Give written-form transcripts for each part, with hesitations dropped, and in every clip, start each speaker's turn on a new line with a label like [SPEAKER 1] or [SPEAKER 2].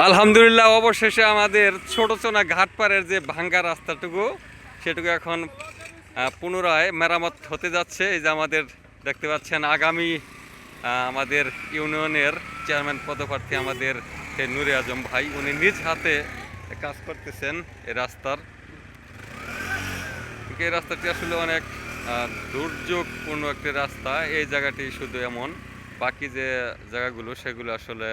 [SPEAKER 1] আলহামদুলিল্লাহ, অবশেষে আমাদের ছোট চোনা ঘাটপাড়ের যে ভাঙ্গা রাস্তাটুকু সেটুকু এখন পুনরায় মেরামত হতে যাচ্ছে। এই যে আমাদের দেখতে পাচ্ছেন আগামী আমাদের ইউনিয়নের চেয়ারম্যান পদপ্রার্থী আমাদের নূরে আজম ভাই, উনি নিজ হাতে কাজ করতেছেন এই রাস্তার। এই রাস্তাটি আসলে অনেক দুর্যোগপূর্ণ একটি রাস্তা। এই জায়গাটি শুধু এমন, বাকি যে জায়গাগুলো সেগুলো আসলে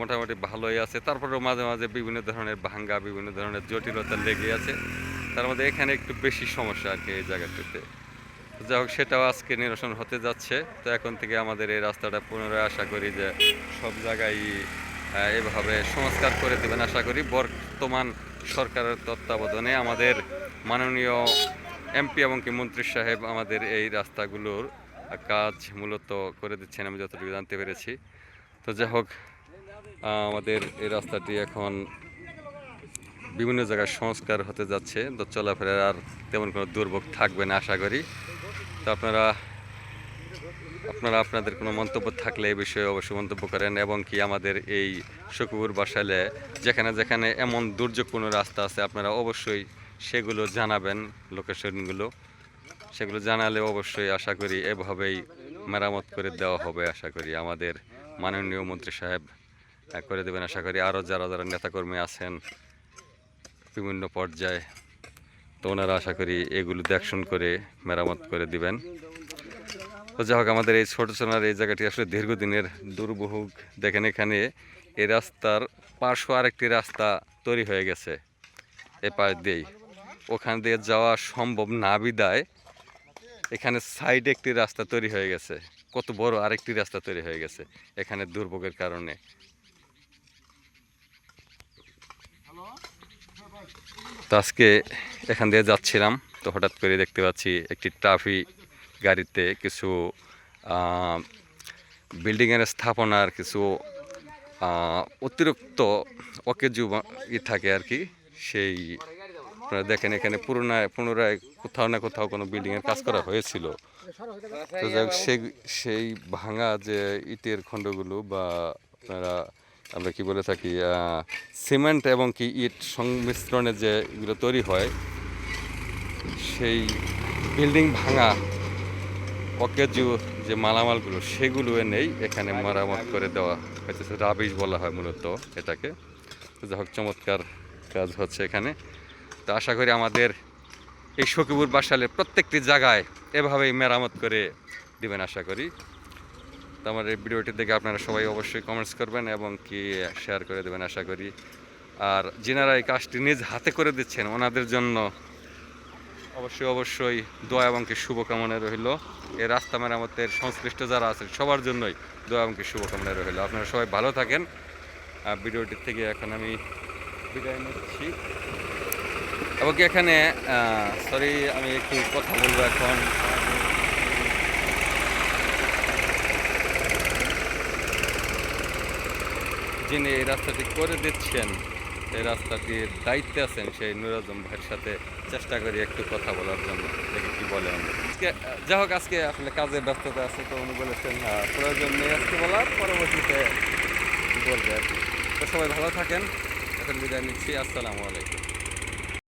[SPEAKER 1] মোটামুটি ভালোই আছে। তারপরেও মাঝে মাঝে বিভিন্ন ধরনের ভাঙ্গা, বিভিন্ন ধরনের জটিলতা লেগে আছে। তার মধ্যে এখানে একটু বেশি সমস্যা আর কি এই জায়গাটিতে। যাই হোক, সেটাও আজকে নিরসন হতে যাচ্ছে। তো এখন থেকে আমাদের এই রাস্তাটা পুনরায় আশা করি যে সব জায়গায় এভাবে সংস্কার করে দেবেন আশা করি। বর্তমান সরকারের তত্ত্বাবধানে আমাদের মাননীয় এমপি এবং কি মন্ত্রী সাহেব আমাদের এই রাস্তাগুলোর কাজ মূলত করে দিচ্ছেন, আমি যতটুকু জানতে পেরেছি। তো যাই হোক, আমাদের এই রাস্তাটি এখন বিভিন্ন জায়গায় সংস্কার হতে যাচ্ছে। তো চলাফেরার আর তেমন কোনো দুর্ভোগ থাকবে না আশা করি। তো আপনারা আপনাদের কোনো মন্তব্য থাকলে এই বিষয়ে অবশ্যই মন্তব্য করেন, এবং কি আমাদের এই সখীপুর বাসাইলে যেখানে যেখানে এমন দুর্যোগপূর্ণ রাস্তা আছে আপনারা অবশ্যই সেগুলো জানাবেন, লোকেশনগুলো সেগুলো জানালে অবশ্যই আশা করি এভাবেই মেরামত করে দেওয়া হবে আশা করি। আমাদের মাননীয় মন্ত্রী সাহেব করে দেবেন আশা করি। আরও যারা যারা নেতাকর্মী আছেন বিভিন্ন পর্যায়ে, তো ওনারা আশা করি এগুলো দেখশন করে মেরামত করে দিবেন। তো যাই হোক, আমাদের এই ছোট সোনার এই জায়গাটি আসলে দীর্ঘদিনের দুর্ভোগ। দেখেন এখানে এই রাস্তার পার্শ্ব আরেকটি রাস্তা তৈরি হয়ে গেছে, এ পাশ দিয়েই ওখান দিয়ে যাওয়া সম্ভব না বিদায় এখানে সাইডে একটি রাস্তা তৈরি হয়ে গেছে। কত বড় আরেকটি রাস্তা তৈরি হয়ে গেছে এখানে দুর্ভোগের কারণে। তো আজকে এখান দিয়ে যাচ্ছিলাম, তো হঠাৎ করে দেখতে পাচ্ছি একটি ট্রাফিক গাড়িতে কিছু বিল্ডিংয়ের স্থাপনার কিছু অতিরিক্ত অকেজু থাকে আর কি। সেই আপনারা দেখেন এখানে পুনরায় কোথাও না কোথাও কোনো বিল্ডিংয়ের কাজ করা হয়েছিল। তো যাই হোক, সেই ভাঙা যে ইটের খণ্ডগুলো বা আপনারা আমরা কি বলে থাকি সিমেন্ট এবং কি ইট সংমিশ্রণে যে এগুলো তৈরি হয়, সেই বিল্ডিং ভাঙা অকেজু যে মালামালগুলো সেগুলো এনেই এখানে মেরামত করে দেওয়া হয়েছে। রাবিশ বলা হয় মূলত এটাকে। যাই হোক, চমৎকার কাজ হচ্ছে এখানে। তো আশা করি আমাদের এই সখীপুর বাসাইলের প্রত্যেকটি জায়গায় এভাবেই মেরামত করে দিবেন আশা করি। তো আমার এই ভিডিওটি দেখে আপনারা সবাই অবশ্যই কমেন্টস করবেন এবং কি শেয়ার করে দেবেন আশা করি। আর যিনারা এই কাজটি নিজ হাতে করে দিচ্ছেন ওনাদের জন্য অবশ্যই দোয়া এবং কি শুভকামনা রইল। এই রাস্তা মেরামতের সংশ্লিষ্ট যারা আছেন সবার জন্যই দোয়া এবং কি শুভকামনা রইল। আপনারা সবাই ভালো থাকেন। ভিডিওটির থেকে এখন আমি বিদায় নিচ্ছি। এবং কি এখানে সরি, আমি একটু কথা বলবো এখন। যিনি এই রাস্তাটি করে দিচ্ছেন, এই রাস্তাটির দায়িত্বে আছেন, সেই নূর আজম ভাইয়ের সাথে চেষ্টা করি একটু কথা বলার জন্য, দেখি কি বলে উনি। যাই হোক, আজকে আসলে কাজে ব্যস্ততা আছে, তো উনি বলেছেন প্রয়োজন নেই আজকে বলার, পরবর্তীতে বলবে আর কি। তো সবাই ভালো থাকেন, এখন বিদায় নিচ্ছি। আসসালামু আলাইকুম।